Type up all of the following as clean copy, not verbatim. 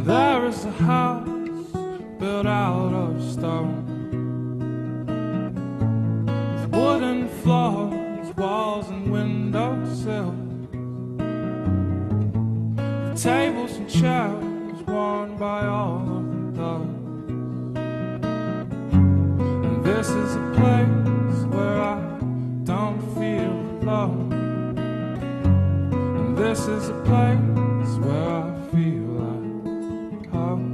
There is a house built out of stone, with wooden floors, walls and windowsills, with tables and chairs worn by all of the dogs. And this is a place where I don't feel alone, and this is a place where I feel like home.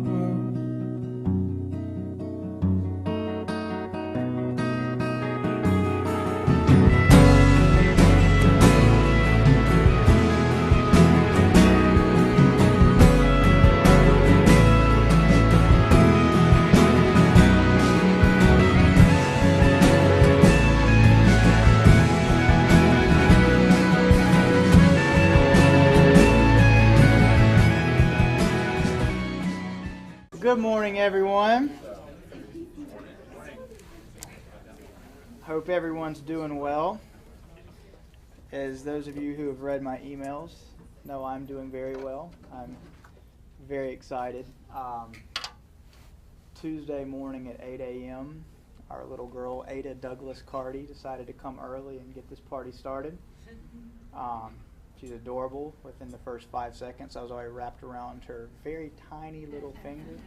Good morning, everyone. Hope everyone's doing well. As those of you who have read my emails know, I'm doing very well. I'm very excited. Tuesday morning at 8 a.m., our little girl, Ada Douglas Carty, decided to come early and get this party started. She's adorable. Within the first 5 seconds, I was already wrapped around her very tiny little finger.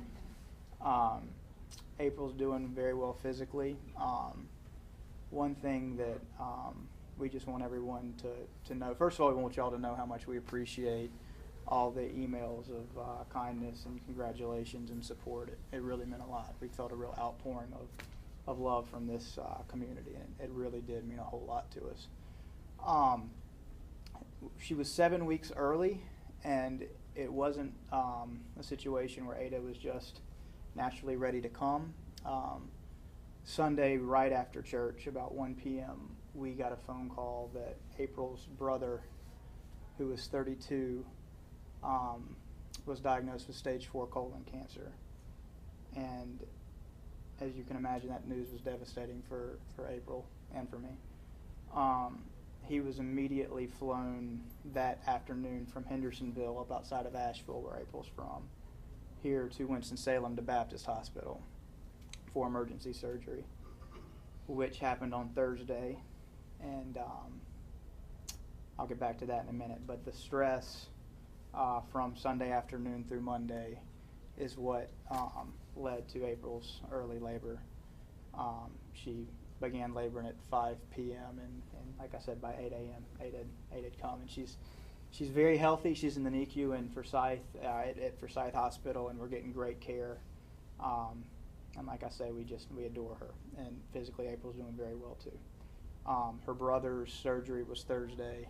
April's doing very well physically. One thing that we just want everyone to know, first of all, we want y'all to know how much we appreciate all the emails of kindness and congratulations and support. It really meant a lot. We felt a real outpouring of love from this community, and it really did mean a whole lot to us. She was 7 weeks early, and it wasn't a situation where Ada was just naturally ready to come. Sunday, right after church, about 1 p.m., we got a phone call that April's brother, who was 32, was diagnosed with stage 4 colon cancer. And as you can imagine, that news was devastating for April and for me. He was immediately flown that afternoon from Hendersonville, up outside of Asheville, where April's from, here to Winston-Salem to Baptist Hospital for emergency surgery, which happened on Thursday. And I'll get back to that in a minute. But the stress from Sunday afternoon through Monday is what led to April's early labor. She began laboring at 5 p.m. and like I said, by 8 a.m. Ada had come, and she's very healthy. She's in the NICU in Forsyth at Forsyth Hospital, and we're getting great care. And like I say, we adore her, and physically April's doing very well too. Her brother's surgery was Thursday,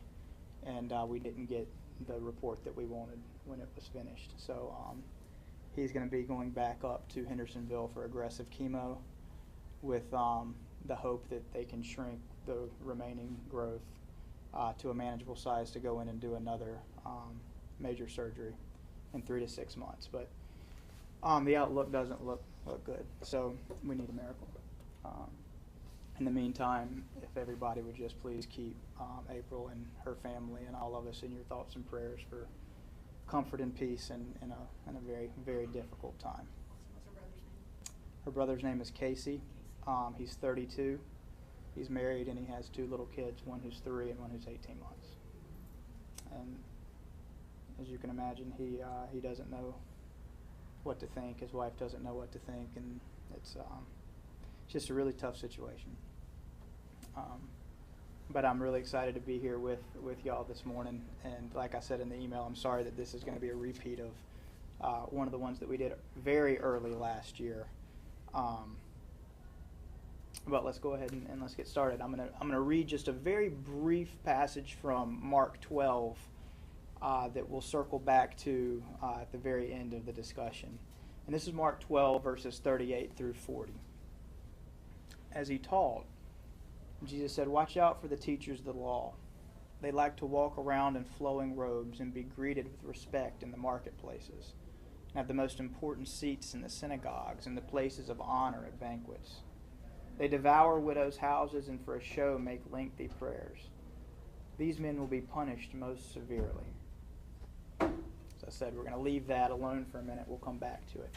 and we didn't get the report that we wanted when it was finished. So he's going to be going back up to Hendersonville for aggressive chemo, with the hope that they can shrink the remaining growth to a manageable size to go in and do another major surgery in 3 to 6 months. But the outlook doesn't look good, so we need a miracle. In the meantime, if everybody would just please keep April and her family and all of us in your thoughts and prayers for comfort and peace in a very, very difficult time. What's her brother's name? Her brother's name is Casey. He's 32. He's married, and he has 2 little kids, one who's 3 and one who's 18 months. And as you can imagine, he doesn't know what to think. His wife doesn't know what to think, and it's just a really tough situation. But I'm really excited to be here with y'all this morning. And like I said in the email, I'm sorry that this is going to be a repeat of one of the ones that we did very early last year. But let's go ahead and let's get started. I'm gonna read just a very brief passage from Mark 12 that we'll circle back to at the very end of the discussion. And this is Mark 12, verses 38 through 40. As he taught, Jesus said, "Watch out for the teachers of the law. They like to walk around in flowing robes and be greeted with respect in the marketplaces, and have the most important seats in the synagogues and the places of honor at banquets. They devour widows' houses and for a show make lengthy prayers. These men will be punished most severely." So As I said, we're going to leave that alone for a minute. We'll come back to it.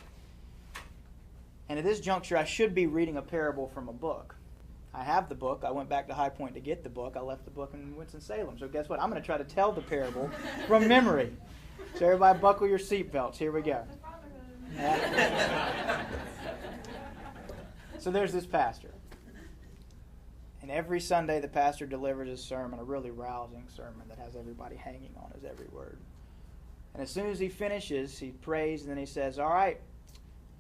And at this juncture, I should be reading a parable from a book. I have the book. I went back to High Point to get the book. I left the book in Winston-Salem. So guess what? I'm going to try to tell the parable from memory. So everybody buckle your seatbelts. Here we go. So there's this pastor. And every Sunday the pastor delivers his sermon, a really rousing sermon that has everybody hanging on his every word. And as soon as he finishes, he prays and then he says, all right,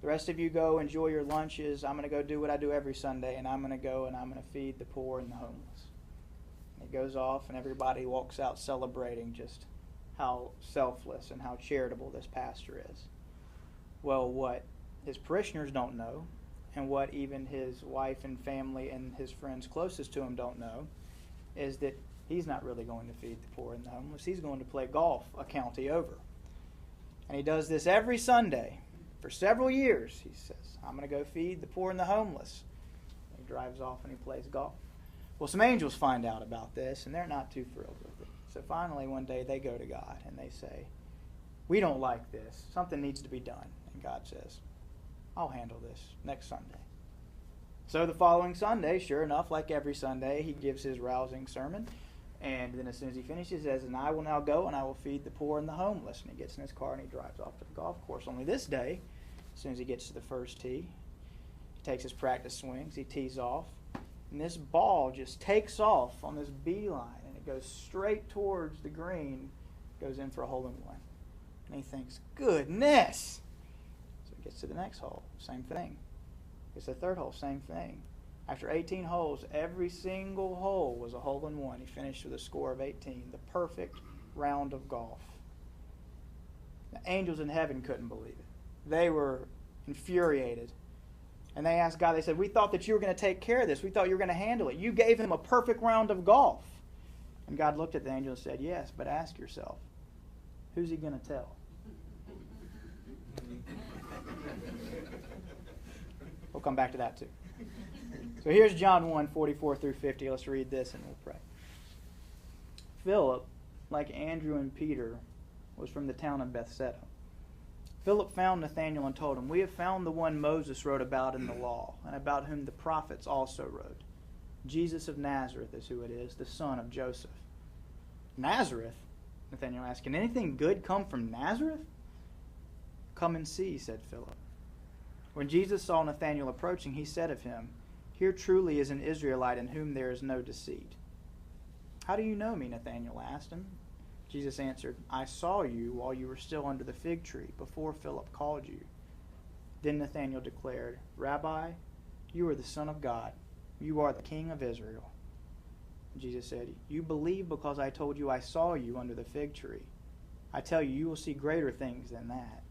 the rest of you go enjoy your lunches. I'm going to go do what I do every Sunday, and I'm going to go and I'm going to feed the poor and the homeless. And he goes off and everybody walks out celebrating just how selfless and how charitable this pastor is. Well, what his parishioners don't know, and what even his wife and family and his friends closest to him don't know, is that he's not really going to feed the poor and the homeless. He's going to play golf a county over. And he does this every Sunday for several years. He says, I'm going to go feed the poor and the homeless. He drives off and he plays golf. Well, some angels find out about this, and they're not too thrilled with it. So finally, one day, they go to God, and they say, we don't like this. Something needs to be done. And God says, I'll handle this next Sunday. So the following Sunday, sure enough, like every Sunday, he gives his rousing sermon. And then as soon as he finishes, he says, and I will now go and I will feed the poor and the homeless. And he gets in his car and he drives off to the golf course. Only this day, as soon as he gets to the first tee, he takes his practice swings, he tees off. And this ball just takes off on this beeline. And it goes straight towards the green, goes in for a hole-in-one. And he thinks, goodness! Gets to the next hole, same thing. Gets to the third hole, same thing. After 18 holes, every single hole was a hole-in-one. He finished with a score of 18, the perfect round of golf. The angels in heaven couldn't believe it. They were infuriated. And they asked God, they said, we thought that you were going to take care of this. We thought you were going to handle it. You gave him a perfect round of golf. And God looked at the angel and said, yes, but ask yourself, who's he going to tell? We'll come back to that too. So here's John 1, 44 through 50. Let's read this and we'll pray. Philip, like Andrew and Peter, was from the town of Bethsaida. Philip found Nathanael and told him, we have found the one Moses wrote about in the law, and about whom the prophets also wrote. Jesus of Nazareth is who it is, the son of Joseph. Nazareth? Nathanael asked, can anything good come from Nazareth? Come and see, said Philip. When Jesus saw Nathanael approaching, he said of him, here truly is an Israelite in whom there is no deceit. How do you know me? Nathanael asked him. Jesus answered, I saw you while you were still under the fig tree, before Philip called you. Then Nathanael declared, Rabbi, you are the Son of God. You are the King of Israel. And Jesus said, you believe because I told you I saw you under the fig tree. I tell you, you will see greater things than that.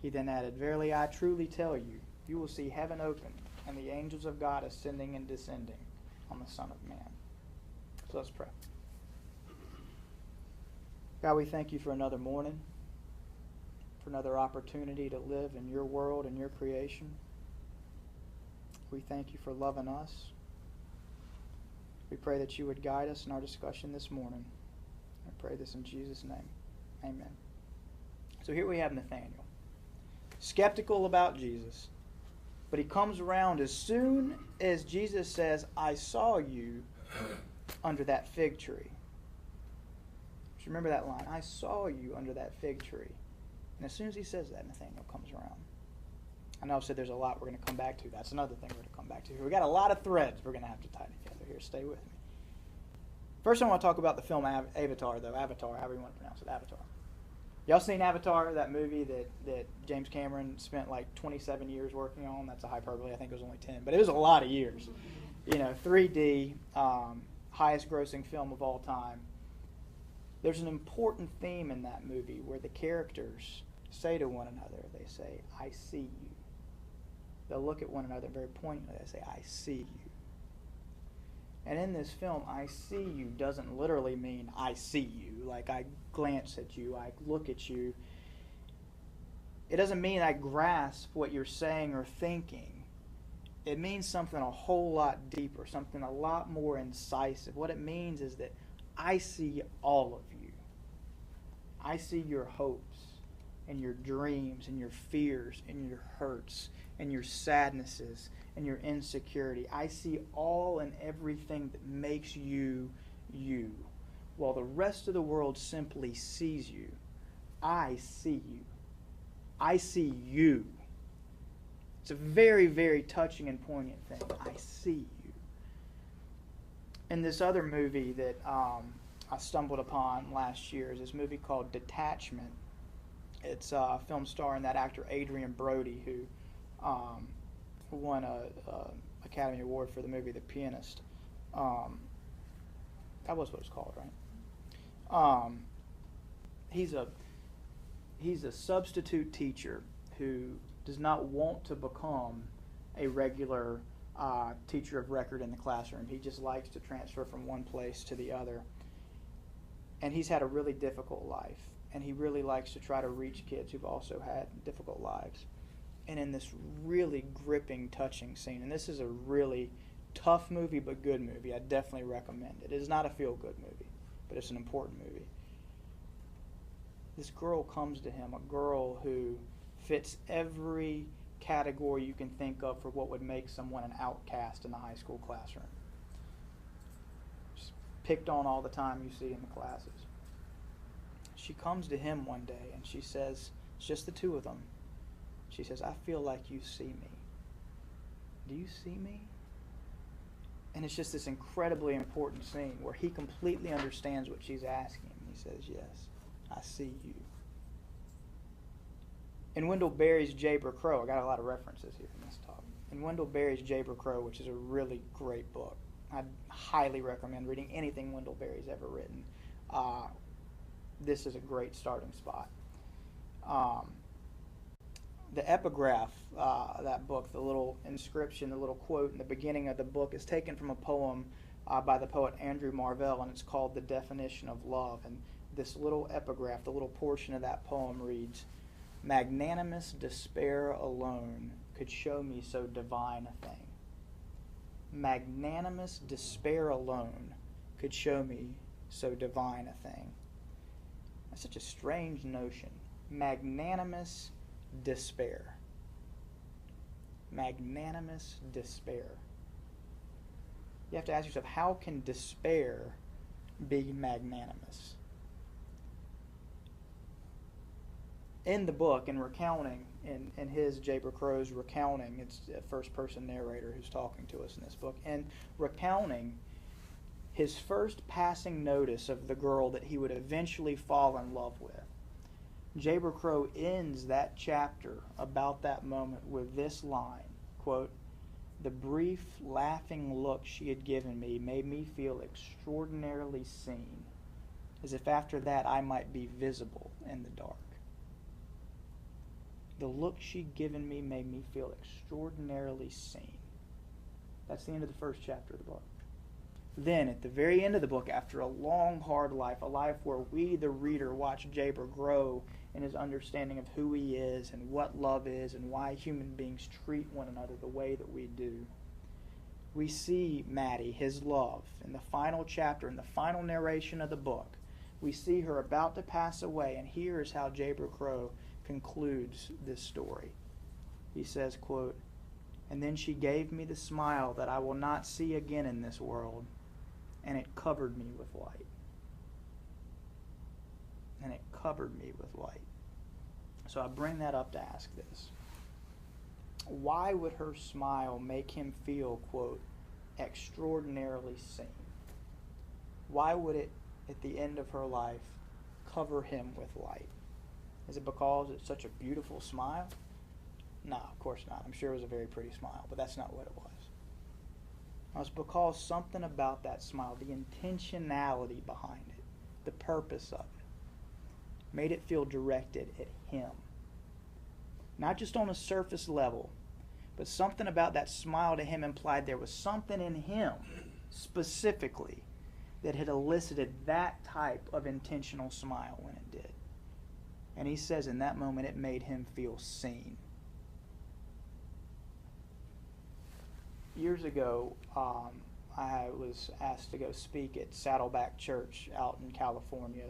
He then added, verily I truly tell you, you will see heaven open and the angels of God ascending and descending on the Son of Man. So let's pray. God, we thank you for another morning, for another opportunity to live in your world and your creation. We thank you for loving us. We pray that you would guide us in our discussion this morning. I pray this in Jesus' name. Amen. So here we have Nathanael, skeptical about Jesus, but he comes around as soon as Jesus says, I saw you under that fig tree. Just remember that line, I saw you under that fig tree. And as soon as he says that, Nathanael comes around. I know I've said there's a lot we're going to come back to. That's another thing we're going to come back to. We've got a lot of threads we're going to have to tie together here. Stay with me. First I want to talk about the film Avatar, though. Avatar, however you want to pronounce it, Avatar. Y'all seen Avatar, that movie that James Cameron spent like 27 years working on? That's a hyperbole. I think it was only 10. But it was a lot of years. 3D, highest grossing film of all time. There's an important theme in that movie where the characters say to one another, they say, I see you. They'll look at one another very poignantly. They say, I see you. And in this film, I see you doesn't literally mean I see you, like I glance at you, I look at you. It doesn't mean I grasp what you're saying or thinking. It means something a whole lot deeper, something a lot more incisive. What it means is that I see all of you. I see your hopes. and your dreams and your fears and your hurts and your sadnesses and your insecurity. I see all and everything that makes you you. While the rest of the world simply sees you, I see you. I see you. It's a very, very touching and poignant thing. I see you. And this other movie that I stumbled upon last year is this movie called Detachment. It's a film starring that actor Adrian Brody, who won a Academy Award for the movie The Pianist. That was what it's called, right? He's a substitute teacher who does not want to become a regular teacher of record in the classroom. He just likes to transfer from one place to the other. And he's had a really difficult life, and he really likes to try to reach kids who've also had difficult lives. And in this really gripping, touching scene, and this is a really tough movie but good movie, I definitely recommend it. It is not a feel-good movie, but it's an important movie. This girl comes to him, a girl who fits every category you can think of for what would make someone an outcast in the high school classroom. Just picked on all the time you see in the classes. She comes to him one day and she says, it's just the two of them. She says, I feel like you see me. Do you see me? And it's just this incredibly important scene where he completely understands what she's asking. He says, yes, I see you. In Wendell Berry's Jayber Crow, I got a lot of references here in this talk. In Wendell Berry's Jayber Crow, which is a really great book, I highly recommend reading anything Wendell Berry's ever written. This is a great starting spot. The epigraph, that book, the little inscription, the little quote in the beginning of the book is taken from a poem by the poet Andrew Marvell, and it's called The Definition of Love. And this little epigraph, the little portion of that poem reads, magnanimous despair alone could show me so divine a thing. Magnanimous despair alone could show me so divine a thing. That's such a strange notion. Magnanimous despair. Magnanimous despair. You have to ask yourself, how can despair be magnanimous? In the book, in recounting, in his Jayber Crow's recounting, it's a first-person narrator who's talking to us in this book, and recounting his first passing notice of the girl that he would eventually fall in love with. Jayber Crow ends that chapter about that moment with this line, quote, the brief, laughing look she had given me made me feel extraordinarily seen, as if after that I might be visible in the dark. The look she'd given me made me feel extraordinarily seen. That's the end of the first chapter of the book. Then, at the very end of the book, after a long, hard life, a life where we, the reader, watch Jayber grow in his understanding of who he is and what love is and why human beings treat one another the way that we do, we see Maddie, his love, in the final chapter, in the final narration of the book. We see her about to pass away, and here is how Jayber Crow concludes this story. He says, quote, and then she gave me the smile that I will not see again in this world, and it covered me with light. And it covered me with light. So I bring that up to ask this. Why would her smile make him feel, quote, extraordinarily seen? Why would it, at the end of her life, cover him with light? Is it because it's such a beautiful smile? No, of course not. I'm sure it was a very pretty smile, but that's not what it was. It was because something about that smile, the intentionality behind it, the purpose of it, made it feel directed at him. Not just on a surface level, but something about that smile to him implied there was something in him specifically that had elicited that type of intentional smile when it did. And he says in that moment it made him feel seen. Years ago, I was asked to go speak at Saddleback Church out in California.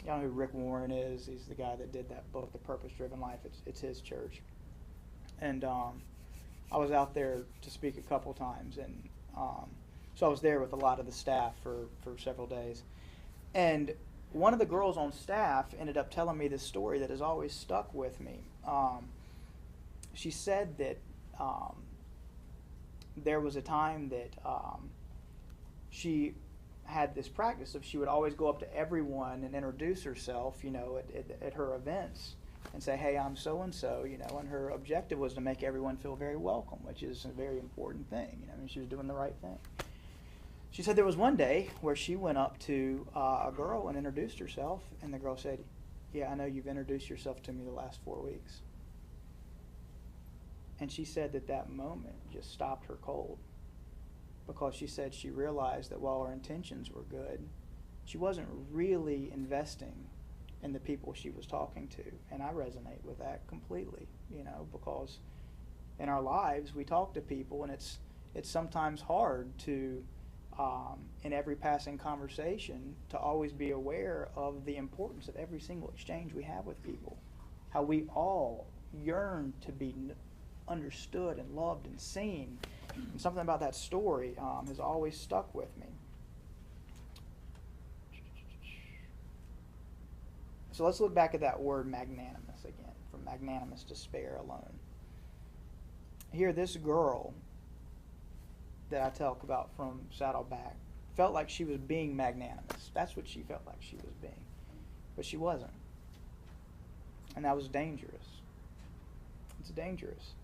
Y'all know who Rick Warren is? He's the guy that did that book, The Purpose-Driven Life. It's his church. And I was out there to speak a couple times, and so I was there with a lot of the staff for several days. And one of the girls on staff ended up telling me this story that has always stuck with me. She said that there was a time that she had this practice of she would always go up to everyone and introduce herself, at her events and say, "Hey, I'm so-and-so," and her objective was to make everyone feel very welcome, which is a very important thing. She was doing the right thing. She said there was one day where she went up to a girl and introduced herself, and the girl said, "Yeah, I know you've introduced yourself to me the last 4 weeks." And she said that moment just stopped her cold, because she said she realized that while her intentions were good, she wasn't really investing in the people she was talking to. And I resonate with that completely, because in our lives we talk to people, and it's sometimes hard to, in every passing conversation, to always be aware of the importance of every single exchange we have with people. How we all yearn to be understood and loved and seen. And something about that story has always stuck with me. So let's look back at that word magnanimous again, from magnanimous to spare alone. Here, this girl that I talk about from Saddleback felt like she was being magnanimous. That's what she felt like she was being. But she wasn't. And that was dangerous. It's dangerous.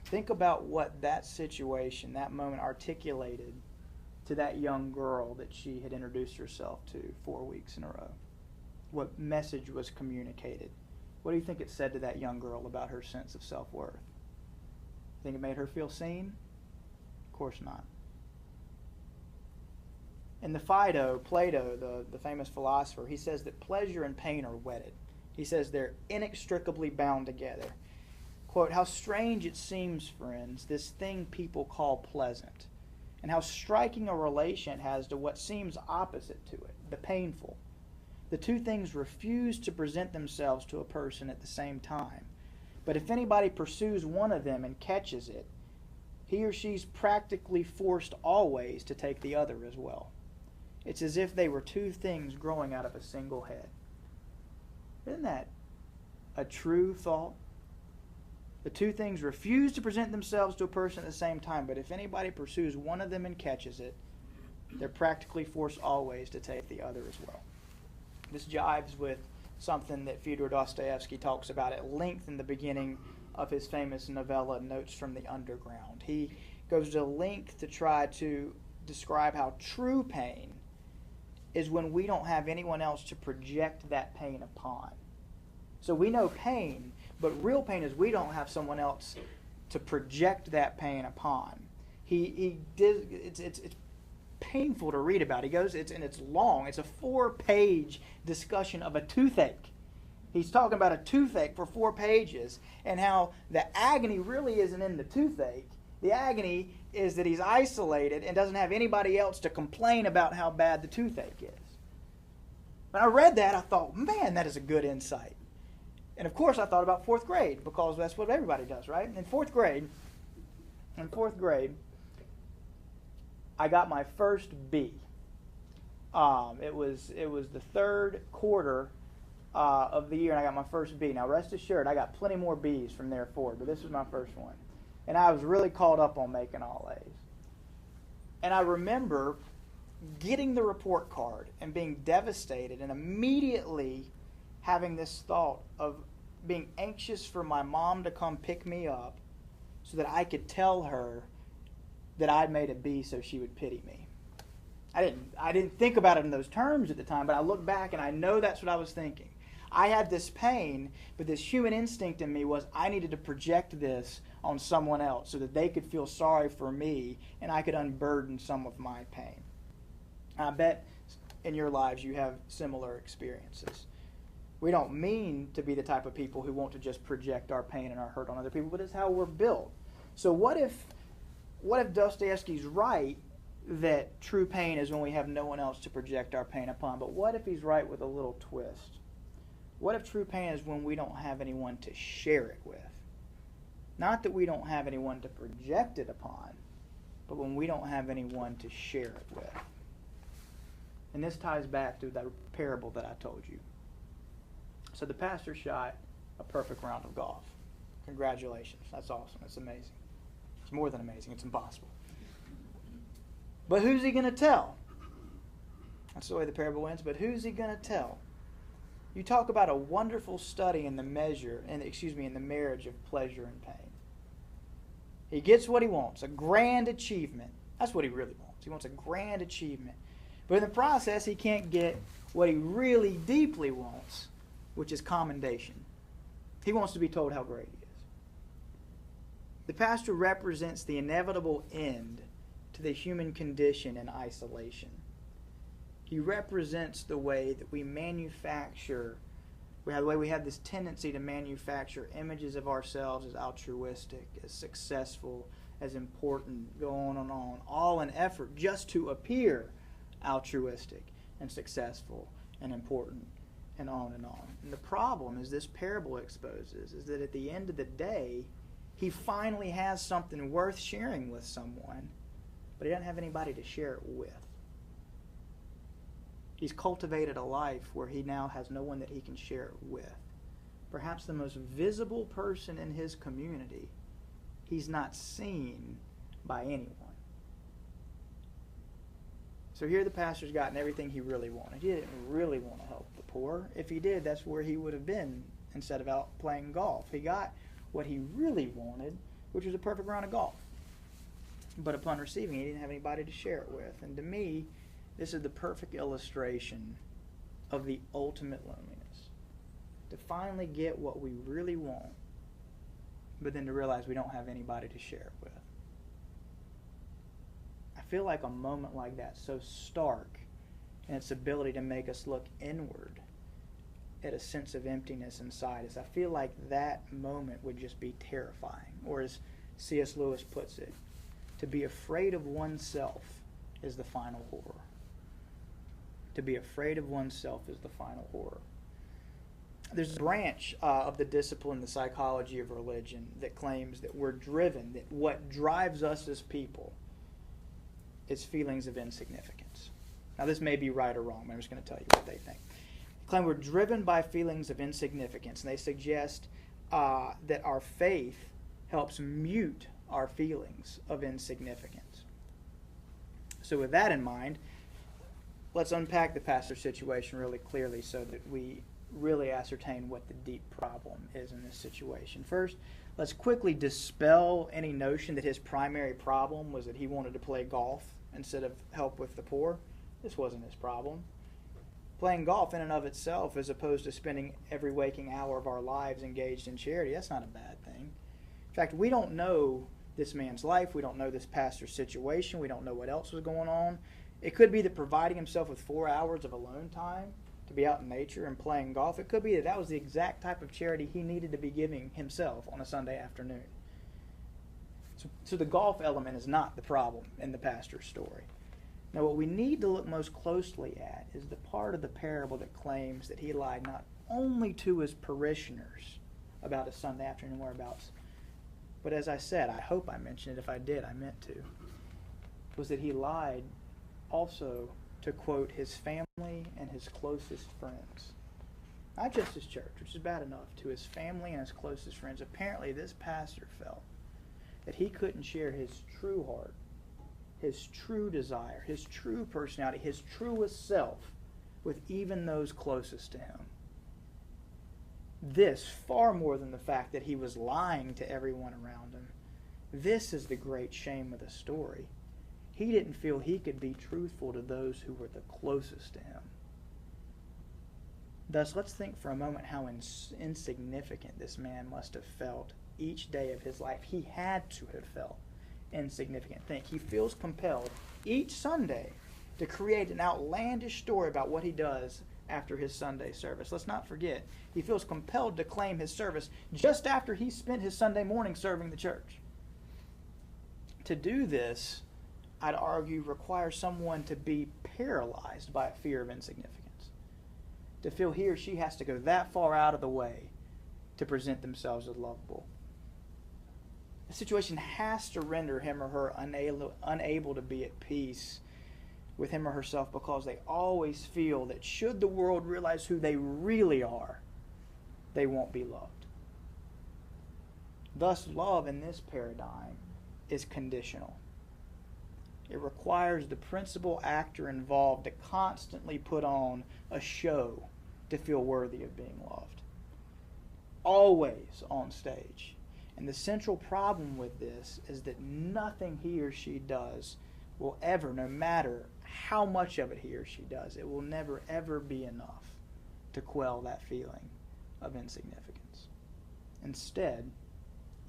Think about what that situation, that moment, articulated to that young girl that she had introduced herself to 4 weeks in a row. What message was communicated? What do you think it said to that young girl about her sense of self-worth? Think it made her feel seen? Of course not. In the Phaedo, Plato, the famous philosopher, he says that pleasure and pain are wedded. He says they're inextricably bound together. Quote, "How strange it seems, friends, this thing people call pleasant, and how striking a relation it has to what seems opposite to it, the painful. The two things refuse to present themselves to a person at the same time. But if anybody pursues one of them and catches it, he or she's practically forced always to take the other as well. It's as if they were two things growing out of a single head." Isn't that a true thought? The two things refuse to present themselves to a person at the same time, but if anybody pursues one of them and catches it, they're practically forced always to take the other as well. This jives with something that Fyodor Dostoevsky talks about at length in the beginning of his famous novella, Notes from the Underground. He goes to length to try to describe how true pain is when we don't have anyone else to project that pain upon. So we know pain, but real pain is we don't have someone else to project that pain upon. It's painful to read about. He goes, and it's long. It's a 4-page discussion of a toothache. He's talking about a toothache for 4 pages, and how the agony really isn't in the toothache. The agony is that he's isolated and doesn't have anybody else to complain about how bad the toothache is. When I read that, I thought, man, that is a good insight. And of course, I thought about 4th grade, because that's what everybody does, right? In fourth grade, I got my first B. It was the 3rd quarter of the year, and I got my first B. Now, rest assured, I got plenty more B's from there forward, but this was my first one. And I was really caught up on making all A's. And I remember getting the report card and being devastated, and immediately having this thought of being anxious for my mom to come pick me up so that I could tell her that I'd made a B so she would pity me. I didn't think about it in those terms at the time, but I look back and I know that's what I was thinking. I had this pain, but this human instinct in me was I needed to project this on someone else so that they could feel sorry for me and I could unburden some of my pain. I bet in your lives you have similar experiences. We don't mean to be the type of people who want to just project our pain and our hurt on other people, but it's how we're built. So what if Dostoevsky's right that true pain is when we have no one else to project our pain upon. But what if he's right with a little twist? What if true pain is when we don't have anyone to share it with? Not that we don't have anyone to project it upon, but when we don't have anyone to share it with. And this ties back to that parable that I told you. So the pastor shot a perfect round of golf. Congratulations. That's awesome. That's amazing. It's more than amazing. It's impossible. But who's he going to tell? That's the way the parable ends. But who's he going to tell? You talk about a wonderful study in the marriage of pleasure and pain. He gets what he wants, a grand achievement. That's what he really wants. He wants a grand achievement. But in the process, he can't get what he really deeply wants, which is commendation. He wants to be told how great he is. The pastor represents the inevitable end to the human condition in isolation. He represents the way that we manufacture, the way we have this tendency to manufacture images of ourselves as altruistic, as successful, as important, go on and on, all in effort just to appear altruistic and successful and important, and on and on. And the problem, as this parable exposes, is that at the end of the day, he finally has something worth sharing with someone, but he doesn't have anybody to share it with. He's cultivated a life where he now has no one that he can share it with. Perhaps the most visible person in his community, he's not seen by anyone. So here the pastor's gotten everything he really wanted. He didn't really want to help the poor. If he did, that's where he would have been instead of out playing golf. He got what he really wanted, which was a perfect round of golf. But upon receiving it, he didn't have anybody to share it with. And to me, this is the perfect illustration of the ultimate loneliness. To finally get what we really want, but then to realize we don't have anybody to share it with. I feel like a moment like that, so stark in its ability to make us look inward at a sense of emptiness inside us. I feel like that moment would just be terrifying. Or as C.S. Lewis puts it, to be afraid of oneself is the final horror. To be afraid of oneself is the final horror. There's a branch of the discipline, the psychology of religion, that claims that we're driven, that what drives us as people is feelings of insignificance. Now this may be right or wrong, but I'm just going to tell you what they think. They claim we're driven by feelings of insignificance, and they suggest that our faith helps mute our feelings of insignificance. So with that in mind, let's unpack the pastor's situation really clearly so that we really ascertain what the deep problem is in this situation. First, let's quickly dispel any notion that his primary problem was that he wanted to play golf instead of help with the poor. This wasn't his problem. Playing golf in and of itself, as opposed to spending every waking hour of our lives engaged in charity, that's not a bad thing. In fact, we don't know this man's life. We don't know this pastor's situation. We don't know what else was going on. It could be that providing himself with 4 hours of alone time to be out in nature and playing golf, it could be that that was the exact type of charity he needed to be giving himself on a Sunday afternoon. So the golf element is not the problem in the pastor's story. Now what we need to look most closely at is the part of the parable that claims that he lied not only to his parishioners about his Sunday afternoon whereabouts, but as I said, I hope I mentioned it. If I did, I meant to. Was that he lied also to quote his family and his closest friends. Not just his church, which is bad enough, to his family and his closest friends. Apparently this pastor felt that he couldn't share his true heart, his true desire, his true personality, his truest self with even those closest to him. This, far more than the fact that he was lying to everyone around him, this is the great shame of the story. He didn't feel he could be truthful to those who were the closest to him. Thus, let's think for a moment how insignificant this man must have felt each day of his life. He had to have felt insignificant. Think, he feels compelled each Sunday to create an outlandish story about what he does after his Sunday service. Let's not forget, he feels compelled to claim his service just after he spent his Sunday morning serving the church. To do this I'd argue, requires someone to be paralyzed by a fear of insignificance. To feel he or she has to go that far out of the way to present themselves as lovable. The situation has to render him or her unable to be at peace with him or herself, because they always feel that should the world realize who they really are, they won't be loved. Thus, love in this paradigm is conditional. It requires the principal actor involved to constantly put on a show to feel worthy of being loved. Always on stage. And the central problem with this is that nothing he or she does will ever, no matter how much of it he or she does, it will never ever be enough to quell that feeling of insignificance. Instead,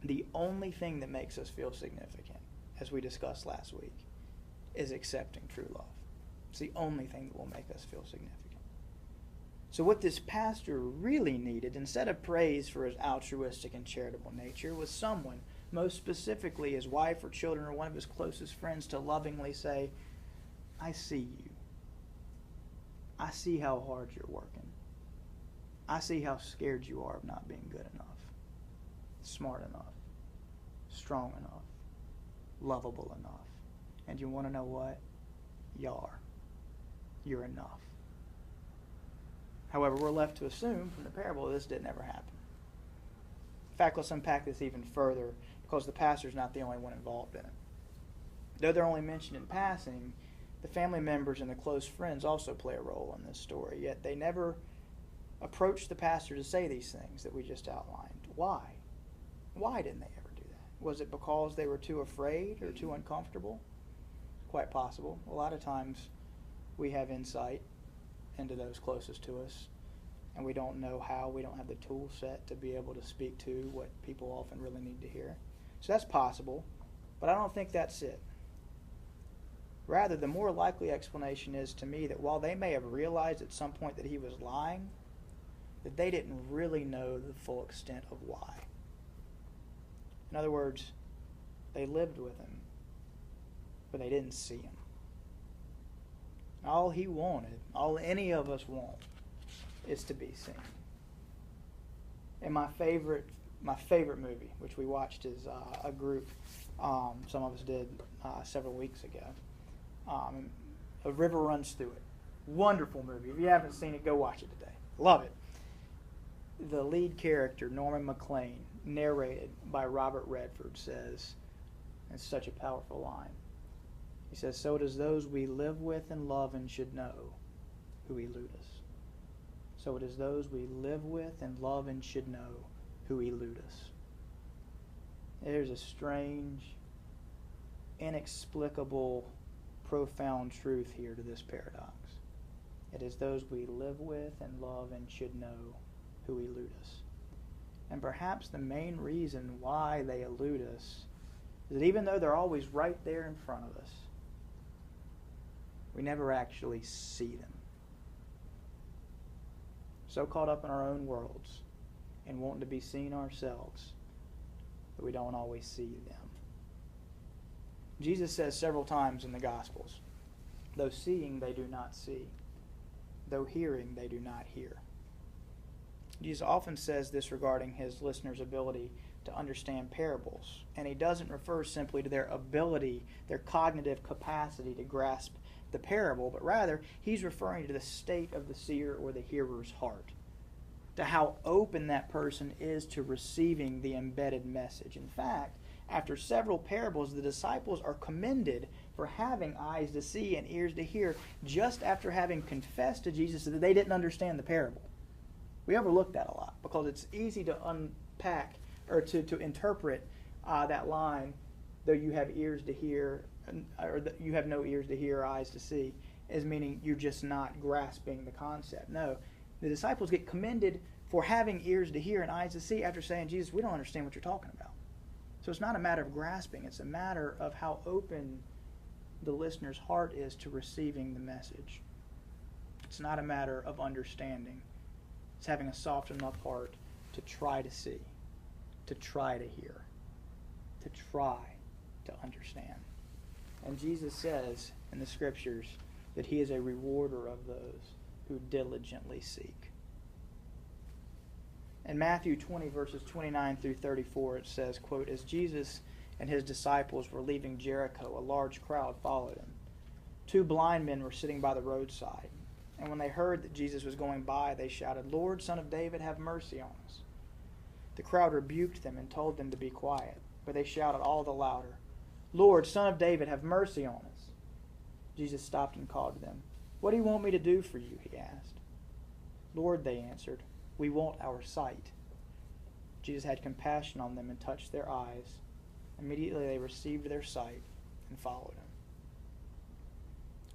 the only thing that makes us feel significant, as we discussed last week, is accepting true love. It's the only thing that will make us feel significant. So what this pastor really needed, instead of praise for his altruistic and charitable nature, was someone, most specifically his wife or children or one of his closest friends, to lovingly say, I see you. I see how hard you're working. I see how scared you are of not being good enough, smart enough, strong enough, lovable enough. And you want to know what? You are. You're enough. However, we're left to assume from the parable this didn't ever happen. In fact, let's unpack this even further, because the pastor's not the only one involved in it. Though they're only mentioned in passing, the family members and the close friends also play a role in this story, yet they never approached the pastor to say these things that we just outlined. Why? Why didn't they ever do that? Was it because they were too afraid or too uncomfortable? Quite possible. A lot of times we have insight into those closest to us, and we don't know how. We don't have the tool set to be able to speak to what people often really need to hear. So that's possible, but I don't think that's it. Rather, the more likely explanation is to me that while they may have realized at some point that he was lying, that they didn't really know the full extent of why. In other words, they lived with him, but they didn't see him. All he wanted, all any of us want, is to be seen. And my favorite movie, which we watched as a group, some of us did several weeks ago, A River Runs Through It. Wonderful movie. If you haven't seen it, go watch it today. Love it. The lead character, Norman McLean, narrated by Robert Redford, says, it's such a powerful line. He says, so it is those we live with and love and should know who elude us. So it is those we live with and love and should know who elude us. There's a strange, inexplicable, profound truth here to this paradox. It is those we live with and love and should know who elude us. And perhaps the main reason why they elude us is that even though they're always right there in front of us, we never actually see them. So caught up in our own worlds and wanting to be seen ourselves that we don't always see them. Jesus says several times in the Gospels, though seeing they do not see, though hearing they do not hear. Jesus often says this regarding his listeners' ability to understand parables, and he doesn't refer simply to their ability, their cognitive capacity to grasp the parable, but rather he's referring to the state of the seer or the hearer's heart, to how open that person is to receiving the embedded message. In fact, after several parables, the disciples are commended for having eyes to see and ears to hear, just after having confessed to Jesus that they didn't understand the parable. We overlook that a lot because it's easy to unpack or to interpret that line, though you have ears to hear, or you have no ears to hear, eyes to see, as meaning you're just not grasping the concept. No, the disciples get commended for having ears to hear and eyes to see after saying, Jesus, we don't understand what you're talking about. So it's not a matter of grasping, it's a matter of how open the listener's heart is to receiving the message. It's not a matter of understanding. It's having a soft enough heart to try to see, to try to hear, to try to understand. And Jesus says in the Scriptures that he is a rewarder of those who diligently seek. In Matthew 20, verses 29 through 34, it says, quote, "As Jesus and his disciples were leaving Jericho, a large crowd followed him. 2 blind men were sitting by the roadside. And when they heard that Jesus was going by, they shouted, 'Lord, Son of David, have mercy on us.' The crowd rebuked them and told them to be quiet. But they shouted all the louder, 'Lord, Son of David, have mercy on us.' Jesus stopped and called to them. 'What do you want me to do for you?' he asked. 'Lord,' they answered, 'we want our sight.' Jesus had compassion on them and touched their eyes. Immediately they received their sight and followed him."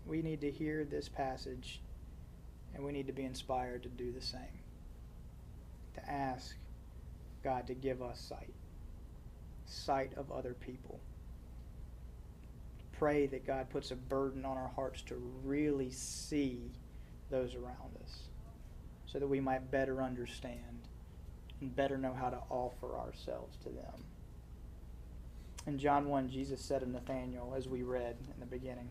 We need to hear this passage, and we need to be inspired to do the same. To ask God to give us sight of other people. Pray that God puts a burden on our hearts to really see those around us, so that we might better understand and better know how to offer ourselves to them. In John 1, Jesus said to Nathanael, as we read in the beginning,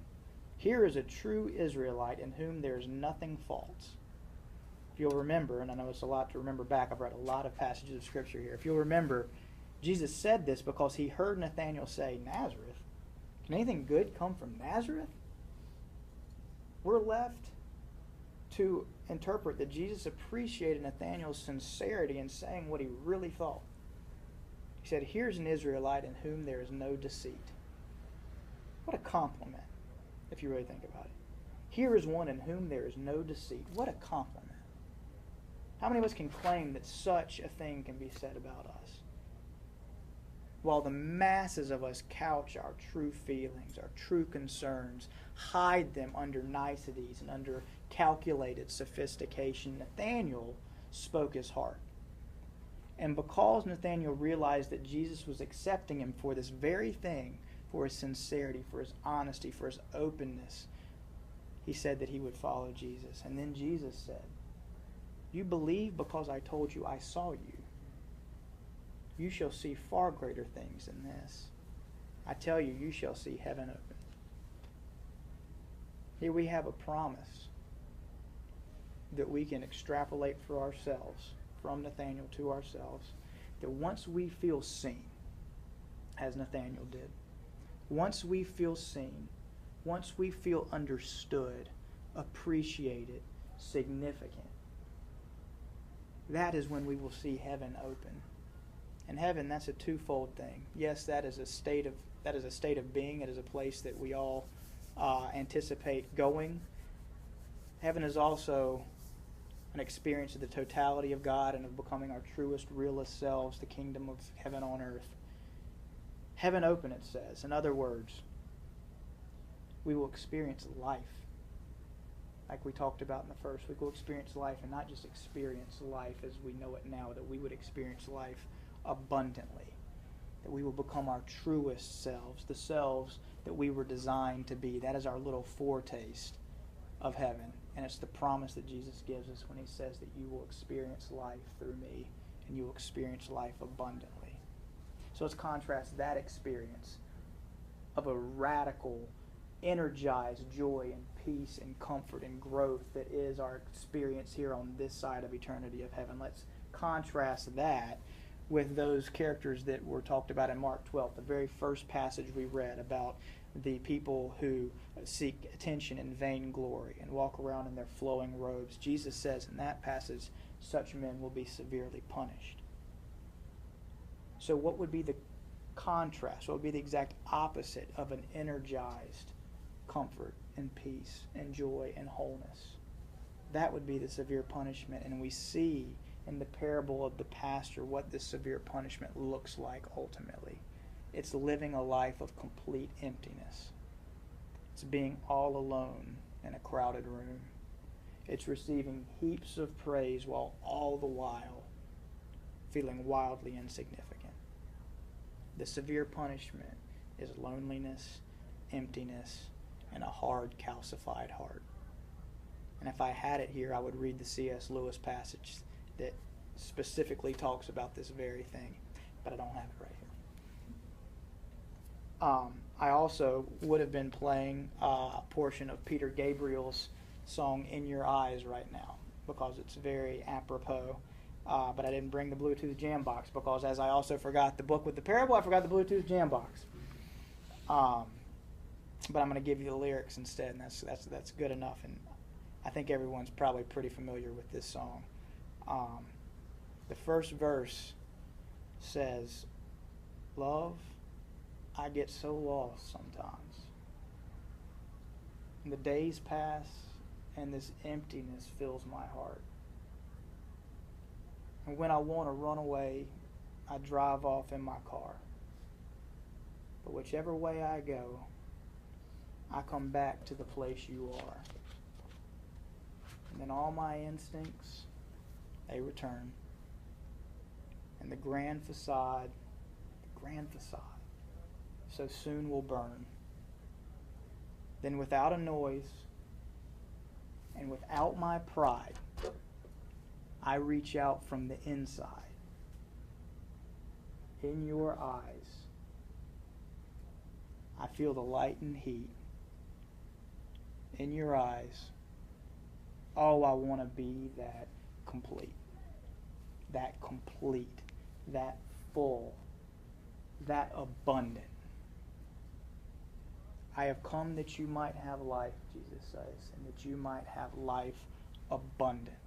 "Here is a true Israelite in whom there is nothing false." If you'll remember, and I know it's a lot to remember back, I've read a lot of passages of Scripture here. If you'll remember, Jesus said this because he heard Nathanael say, "Nazareth? Can anything good come from Nazareth?" We're left to interpret that Jesus appreciated Nathanael's sincerity in saying what he really thought. He said, "Here's an Israelite in whom there is no deceit." What a compliment, if you really think about it. Here is one in whom there is no deceit. What a compliment. How many of us can claim that such a thing can be said about us? While the masses of us couch our true feelings, our true concerns, hide them under niceties and under calculated sophistication, Nathanael spoke his heart. And because Nathanael realized that Jesus was accepting him for this very thing, for his sincerity, for his honesty, for his openness, he said that he would follow Jesus. And then Jesus said, "You believe because I told you I saw you. You shall see far greater things than this. I tell you, you shall see heaven open." Here we have a promise that we can extrapolate for ourselves, from Nathanael to ourselves, that once we feel seen, as Nathanael did, once we feel seen, once we feel understood, appreciated, significant, that is when we will see heaven open. And heaven, that's a twofold thing. Yes, that is a state of being. It is a place that we all anticipate going. Heaven is also an experience of the totality of God and of becoming our truest, realest selves, the kingdom of heaven on earth. Heaven open, it says. In other words, we will experience life. Like we talked about in the first week, we'll experience life, and not just experience life as we know it now, that we would experience life abundantly. That we will become our truest selves, the selves that we were designed to be. That is our little foretaste of heaven. And it's the promise that Jesus gives us when he says that you will experience life through me, and you will experience life abundantly. So let's contrast that experience of a radical, energized joy and peace and comfort and growth that is our experience here on this side of eternity of heaven. Let's contrast that with those characters that were talked about in Mark 12, the very first passage we read about the people who seek attention and vainglory and walk around in their flowing robes. Jesus says in that passage, such men will be severely punished. So what would be the contrast? What would be the exact opposite of an energized comfort and peace and joy and wholeness? That would be the severe punishment. And we see in the parable of the pastor what this severe punishment looks like ultimately. It's living a life of complete emptiness. It's being all alone in a crowded room. It's receiving heaps of praise while all the while feeling wildly insignificant. The severe punishment is loneliness, emptiness, and a hard, calcified heart. And if I had it here, I would read the C.S. Lewis passage that specifically talks about this very thing, but I don't have it right here. I also would have been playing a portion of Peter Gabriel's song "In Your Eyes" right now because it's very apropos. But I didn't bring the Bluetooth jam box because, as I also forgot the book with the parable, I forgot the Bluetooth jam box. But I'm going to give you the lyrics instead, and that's good enough. And I think everyone's probably pretty familiar with this song. The first verse says, "Love, I get so lost sometimes. And the days pass, and this emptiness fills my heart. And when I want to run away, I drive off in my car. But whichever way I go, I come back to the place you are. And then all my instincts, they return. And the grand facade, so soon will burn. Then without a noise, and without my pride, I reach out from the inside. In your eyes, I feel the light and heat. In your eyes, oh, I want to be that complete, that full, that abundant. I have come that you might have life," Jesus says, "and that you might have life abundant.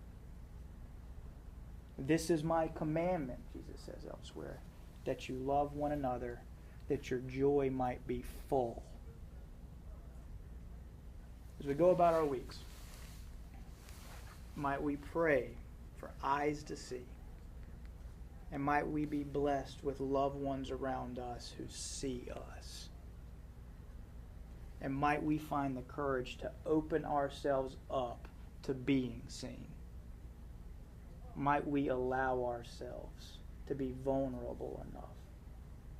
This is my commandment," Jesus says elsewhere, "that you love one another, that your joy might be full." As we go about our weeks, might we pray for eyes to see, and might we be blessed with loved ones around us who see us. And might we find the courage to open ourselves up to being seen. Might we allow ourselves to be vulnerable enough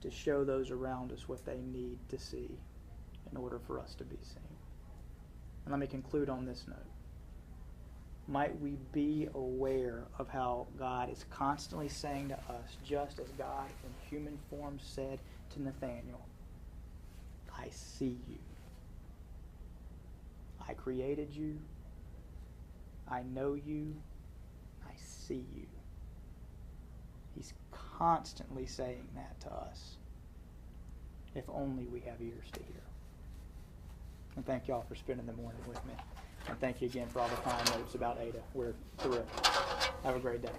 to show those around us what they need to see in order for us to be seen. And let me conclude on this note. Might we be aware of how God is constantly saying to us, just as God in human form said to Nathanael, "I see you. I created you. I know you. I see you." He's constantly saying that to us, if only we have ears to hear. And thank y'all for spending the morning with me. And thank you again for all the kind notes about Ada. We're thrilled. Have a great day.